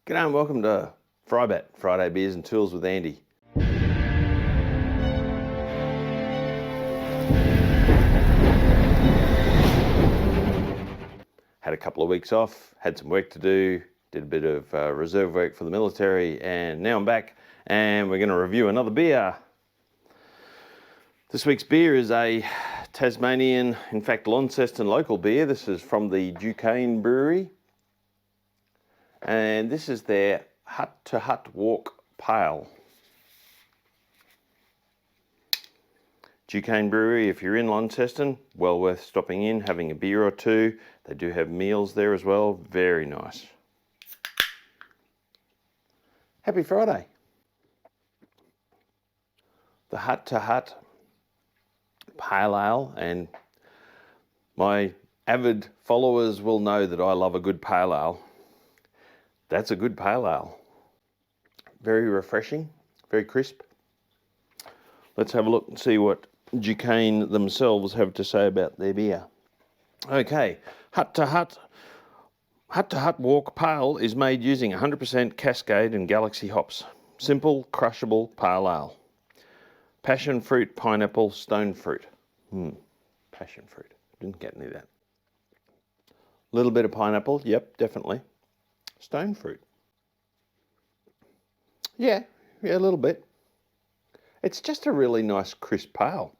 G'day and welcome to Fribat, Friday Beers and Tools with Andy. Had a couple of weeks off, had some work to do, did a bit of reserve work for the military, and now I'm back and we're going to review another beer. This week's beer is a Tasmanian, in fact Launceston local beer. This is from the DuCane brewery. And this is their Hut to Hut Walk Pale. DuCane Brewery, if you're in Launceston, well worth stopping in, having a beer or two. They do have meals there as well, very nice. Happy Friday. The Hut to Hut Pale Ale, and my avid followers will know that I love a good pale ale. That's a good pale ale. Very refreshing, very crisp. Let's have a look and see what DuCane themselves have to say about their beer. Okay, Hut to Hut Walk Pale is made using 100% Cascade and Galaxy hops. Simple, crushable pale ale. Passion fruit, pineapple, stone fruit. Passion fruit. Didn't get any of that. Little bit of pineapple, yep, definitely. Stone fruit. Yeah, a little bit. It's just a really nice crisp pale.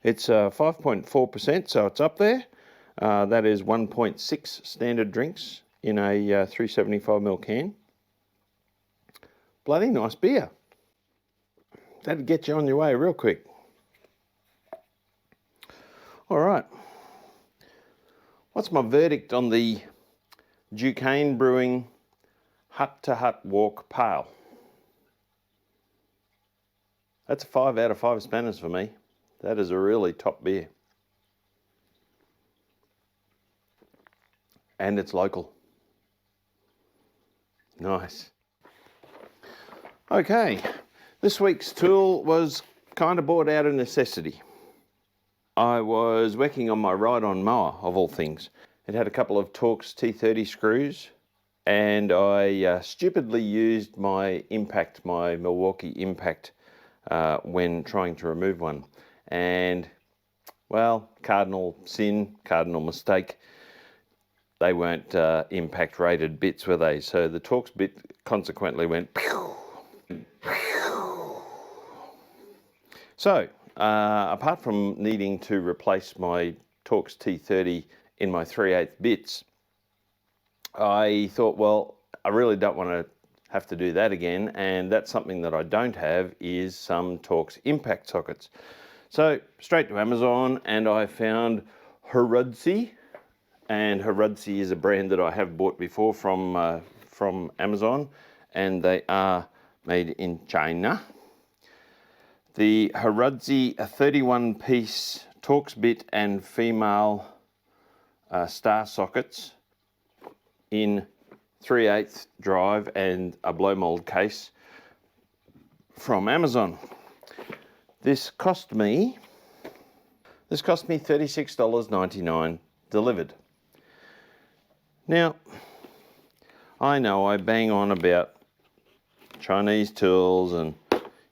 It's 5.4%, so it's up there. That is 1.6 standard drinks in a 375ml can. Bloody nice beer. That'd get you on your way real quick. All right. What's my verdict on the DuCane Brewing Hut to Hut Walk Pale? That's a 5 out of 5 spanners for me. That is a really top beer. And it's local. Nice. Okay, this week's tool was kind of bought out of necessity. I was working on my ride-on mower, of all things. It had a couple of Torx T30 screws, and I stupidly used my Milwaukee Impact when trying to remove one. And, well, cardinal sin, cardinal mistake. They weren't impact rated bits, were they? So the Torx bit consequently went pew, pew. So, apart from needing to replace my Torx T30 in my 3/8 bits, I thought, well, I really don't want to have to do that again, and that's something that I don't have is some Torx impact sockets. So straight to Amazon, and I found Horudsy, and Horudsy is a brand that I have bought before from Amazon, and they are made in China. The Horudsy 31-piece Torx bit and female star sockets in 3/8 drive and a blow mold case from Amazon. This cost me $36.99 delivered. Now, I know I bang on about Chinese tools and,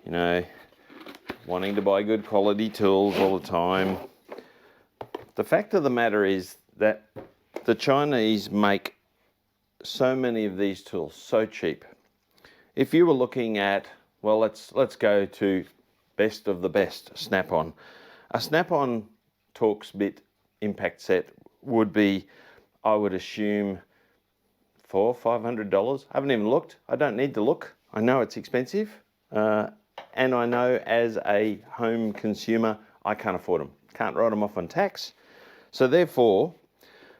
you know, wanting to buy good quality tools all the time. The fact of the matter is that the Chinese make so many of these tools so cheap. If you were looking at, well, let's go to best of the best, Snap-on. A Snap-on Torx bit impact set would be, I would assume, $400-500. I haven't even looked. I don't need to look. I know it's expensive, and I know as a home consumer, I can't afford them. Can't write them off on tax. So therefore,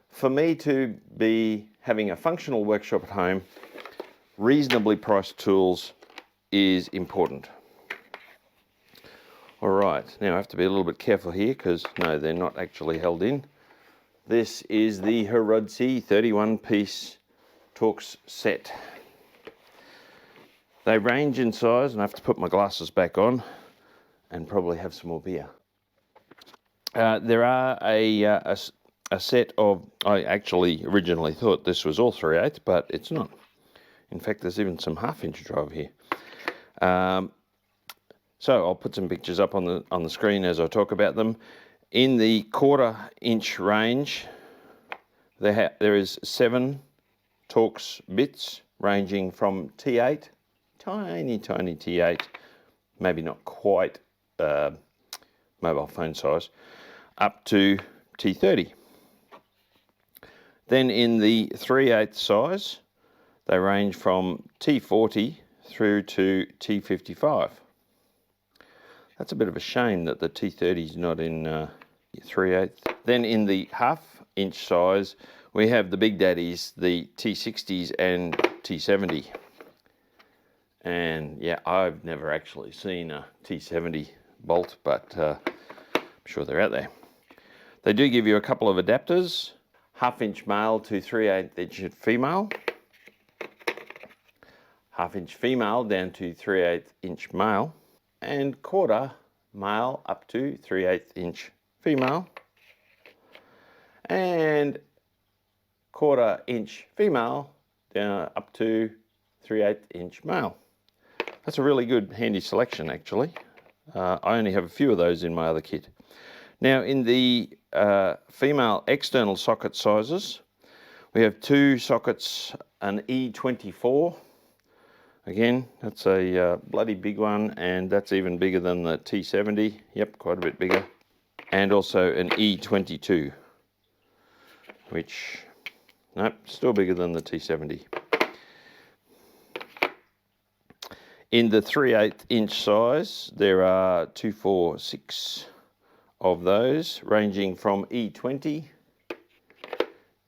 for me to be having a functional workshop at home, reasonably priced tools is important. All right, now I have to be a little bit careful here because no, they're not actually held in. This is the Horudsy 31-piece Torx set. They range in size, and I have to put my glasses back on and probably have some more beer. There are a set of, I actually originally thought this was all 3/8, but it's not. In fact, there's even some 1/2-inch drive here. So I'll put some pictures up on the screen as I talk about them. In the 1/4-inch range, there is 7 Torx bits ranging from T8, tiny T8, maybe not quite mobile phone size, up to T30. Then in the 3/8 size, they range from T40 through to T55. That's a bit of a shame that the T30 is not in 3/8. Then in the 1/2-inch size, we have the big daddies, the T60s and T70. And yeah, I've never actually seen a T70 bolt, but I'm sure they're out there. They do give you a couple of adapters, 1/2-inch male to 3/8-inch female, 1/2-inch female down to 3/8-inch male, and 1/4 male up to 3/8-inch female, and 1/4-inch female down up to 3/8-inch male. That's a really good handy selection actually. I only have a few of those in my other kit. Now in the female external socket sizes, we have 2 sockets, an E24. Again, that's a bloody big one, and that's even bigger than the T70. Yep, quite a bit bigger. And also an E22, which, nope, still bigger than the T70. In the 3/8-inch size, there are 2, 4, 6 of those, ranging from E20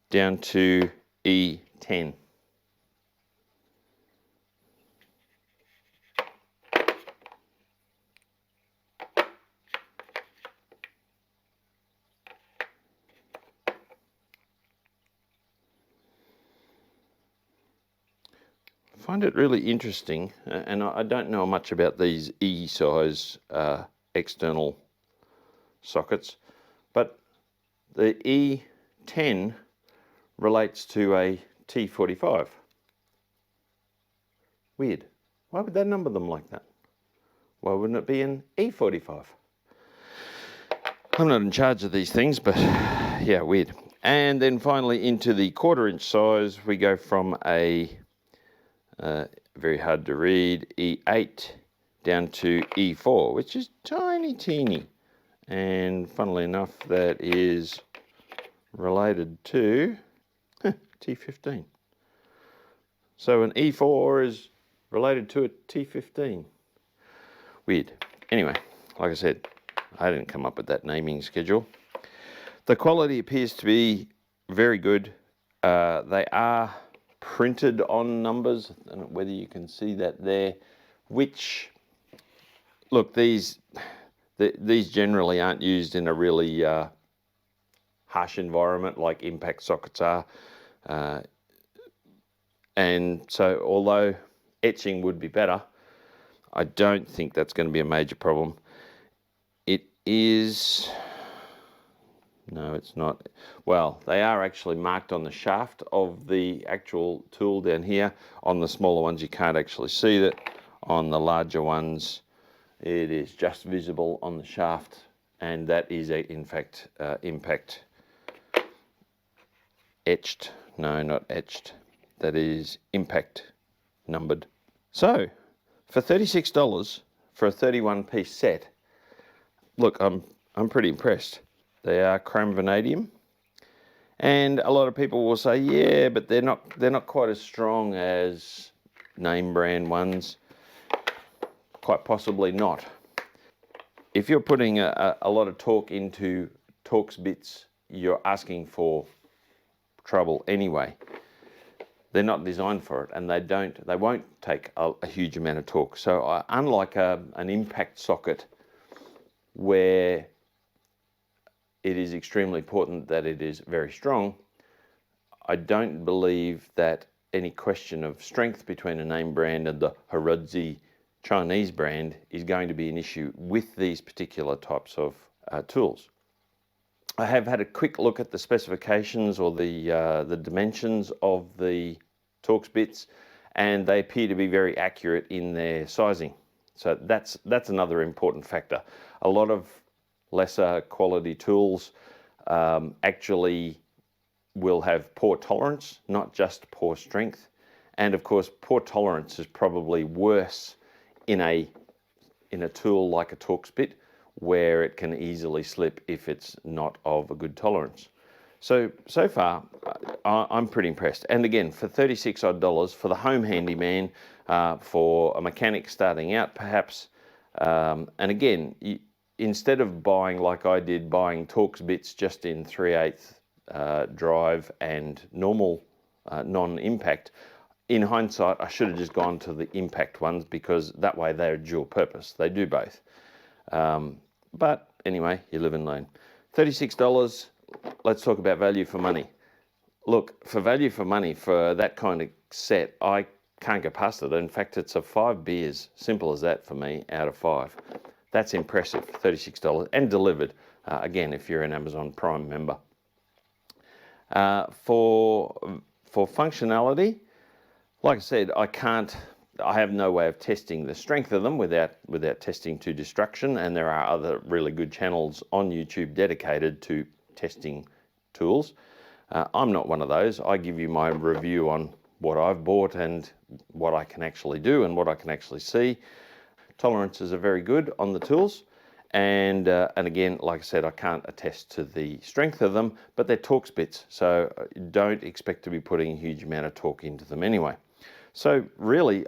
down to E10. I find it really interesting, and I don't know much about these E-size external sockets, but the E10 relates to a T45. Weird. Why would they number them like that? Why wouldn't it be an E45? I'm not in charge of these things, but yeah, weird. And then finally into the 1/4-inch size, we go from a very hard to read E8 down to E4, which is tiny teeny. And funnily enough, that is related to T15. So an E4 is related to a T15. Weird. Anyway, like I said, I didn't come up with that naming schedule. The quality appears to be very good. They are printed on numbers, and whether you can see that there, which, look, these generally aren't used in a really harsh environment like impact sockets are. And so although etching would be better, I don't think that's going to be a major problem. It is, no, it's not. Well, they are actually marked on the shaft of the actual tool down here. On the smaller ones, you can't actually see that. On the larger ones, it is just visible on the shaft, and that is in fact impact etched. No, not etched. That is impact numbered. So for $36 for a 31-piece set, look, I'm pretty impressed. They are chrome vanadium, and a lot of people will say, yeah, but they're not quite as strong as name brand ones. Quite possibly not. If you're putting a lot of torque into Torx bits, you're asking for trouble anyway. They're not designed for it, and they won't take a huge amount of torque. So unlike an impact socket where it is extremely important that it is very strong, I don't believe that any question of strength between a name brand and the Horudsy Chinese brand is going to be an issue with these particular types of tools. I have had a quick look at the specifications or the dimensions of the Torx bits, and they appear to be very accurate in their sizing. So that's another important factor. A lot of lesser quality tools actually will have poor tolerance, not just poor strength. And of course, poor tolerance is probably worse in a tool like a Torx bit, where it can easily slip if it's not of a good tolerance. So far, I'm pretty impressed. And again, for $36 odd, for the home handyman, for a mechanic starting out perhaps, and again, instead of buying like I did, buying Torx bits just in 3/8 drive and normal non-impact, in hindsight, I should have just gone to the impact ones, because that way they're dual purpose. They do both. But anyway, you live and learn. $36, let's talk about value for money. Look, for value for money, for that kind of set, I can't go past it. In fact, it's a 5 beers, simple as that for me, out of 5. That's impressive, $36, and delivered, again, if you're an Amazon Prime member. For functionality, like I said, I have no way of testing the strength of them without testing to destruction, and there are other really good channels on YouTube dedicated to testing tools. I'm not one of those. I give you my review on what I've bought and what I can actually do and what I can actually see. Tolerances are very good on the tools, and again, like I said, I can't attest to the strength of them, but they're Torx bits, so don't expect to be putting a huge amount of torque into them anyway. So really,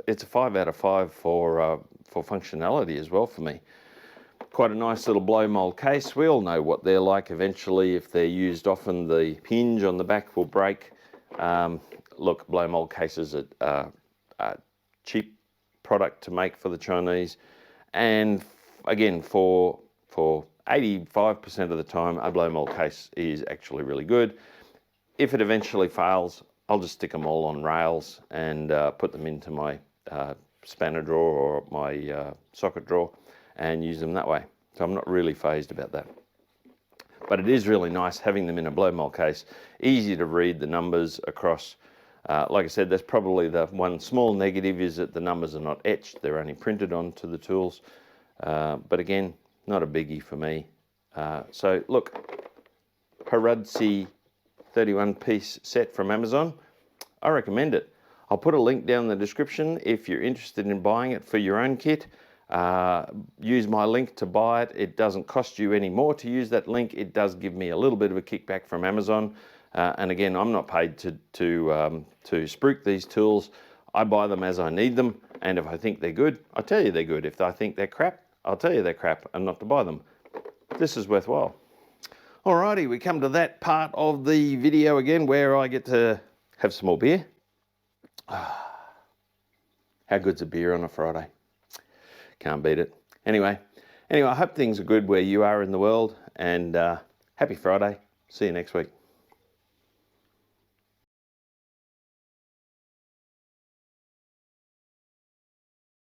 it's a 5 out of 5 for functionality as well for me. Quite a nice little blow mold case. We all know what they're like eventually. If they're used often, the hinge on the back will break. Look, blow mold cases are a cheap product to make for the Chinese. And again, for 85% of the time, a blow mold case is actually really good. If it eventually fails, I'll just stick them all on rails and put them into my spanner drawer or my socket drawer and use them that way. So I'm not really phased about that. But it is really nice having them in a blow mold case. Easy to read the numbers across. Like I said, that's probably the one small negative, is that the numbers are not etched. They're only printed onto the tools. But again, not a biggie for me. So look, Horudsy 31-piece set from Amazon. I recommend it. I'll put a link down in the description if you're interested in buying it for your own kit. Use my link to buy it. It doesn't cost you any more to use that link. It does give me a little bit of a kickback from Amazon. And again, I'm not paid to spruik these tools. I buy them as I need them, and if I think they're good, I'll tell you they're good. If I think they're crap, I'll tell you they're crap and not to buy them. This is worthwhile. Alrighty, we come to that part of the video again where I get to have some more beer. How good's a beer on a Friday? Can't beat it. Anyway, I hope things are good where you are in the world, and happy Friday. See you next week.